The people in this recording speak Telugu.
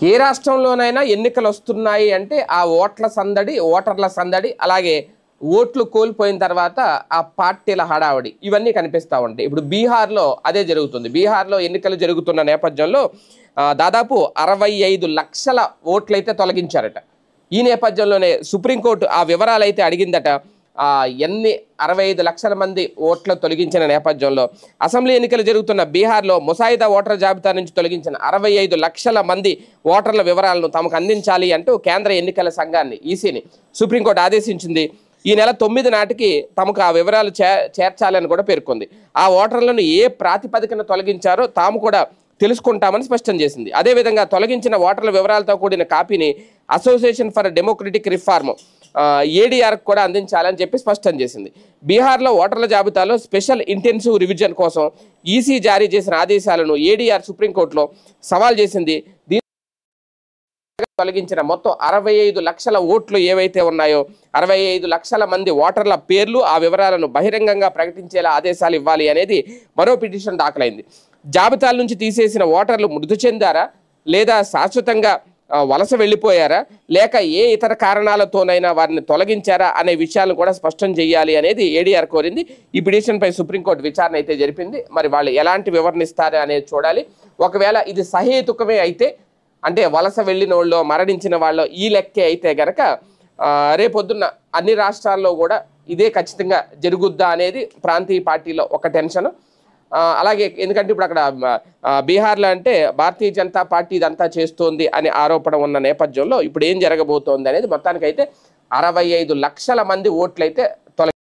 ఏ రాష్ట్రంలోనైనా ఎన్నికలు వస్తున్నాయి అంటే ఆ ఓటర్ల సందడి, అలాగే ఓట్లు కోల్పోయిన తర్వాత ఆ పార్టీల హడావడి ఇవన్నీ కనిపిస్తూ ఉంటాయి. ఇప్పుడు బీహార్లో అదే జరుగుతుంది. బీహార్లో ఎన్నికలు జరుగుతున్న నేపథ్యంలో దాదాపు 65 లక్షల ఓట్లయితే తొలగించారట. ఈ నేపథ్యంలోనే సుప్రీంకోర్టు ఆ వివరాలు అయితే అడిగిందట. ఎన్ని 65 లక్షల మంది ఓట్లు తొలగించిన నేపథ్యంలో అసెంబ్లీ ఎన్నికలు జరుగుతున్న బీహార్లో ముసాయిదా ఓటర్ జాబితా నుంచి తొలగించిన 65 లక్షల మంది ఓటర్ల వివరాలను తమకు అందించాలి అంటూ కేంద్ర ఎన్నికల సంఘాన్ని ఈసీని సుప్రీంకోర్టు ఆదేశించింది. ఈ నెల 9 నాటికి తమకు ఆ వివరాలు చేర్చాలని కూడా పేర్కొంది. ఆ ఓటర్లను ఏ ప్రాతిపదికన తొలగించారో తాము కూడా తెలుసుకుంటామని స్పష్టం చేసింది. అదేవిధంగా తొలగించిన ఓటర్ల వివరాలతో కూడిన కాపీని association for democratic reform ADR కూడా అందించాలని చెప్పి స్పష్టం చేసింది. బీహార్లో ఓటర్ల జాబితాలో స్పెషల్ ఇంటెన్సివ్ రివిజన్ కోసం ఈసీ జారీ చేసిన ఆదేశాలను ఏడీఆర్ సుప్రీంకోర్టులో సవాల్ చేసింది. తొలగించిన మొత్తం 65 లక్షల ఓట్లు ఏవైతే ఉన్నాయో 65 లక్షల మంది ఓటర్ల పేర్లు, ఆ వివరాలను బహిరంగంగా ప్రకటించేలా ఆదేశాలు ఇవ్వాలి అనేది మరో పిటిషన్ దాఖలైంది. జాబితాల నుంచి తీసేసిన ఓటర్లు మృతి చెందారా, లేదా శాశ్వతంగా వలస వెళ్ళిపోయారా, లేక ఏ ఇతర కారణాలతోనైనా వారిని తొలగించారా అనే విషయాలను కూడా స్పష్టం చేయాలి అనేది ఏడీఆర్ కోరింది. ఈ పిటిషన్పై సుప్రీంకోర్టు విచారణ అయితే జరిపింది. మరి వాళ్ళు ఎలాంటి వివరణ ఇస్తారు అనేది చూడాలి. ఒకవేళ ఇది సహేతుకమే అయితే, అంటే వలస వెళ్ళిన వాళ్ళు, మరణించిన వాళ్ళు ఈ లెక్కే అయితే గనక రేపొద్దున్న అన్ని రాష్ట్రాల్లో కూడా ఇదే ఖచ్చితంగా జరుగుద్దా అనేది ప్రాంతీయ పార్టీలో ఒక టెన్షన్. అలాగే ఎందుకంటే ఇప్పుడు అక్కడ బీహార్లో అంటే భారతీయ జనతా పార్టీ ఇదంతా చేస్తోంది అనే ఆరోపణ ఉన్న నేపథ్యంలో ఇప్పుడు ఏం జరగబోతోంది అనేది మొత్తానికైతే 65 లక్షల మంది ఓట్లయితే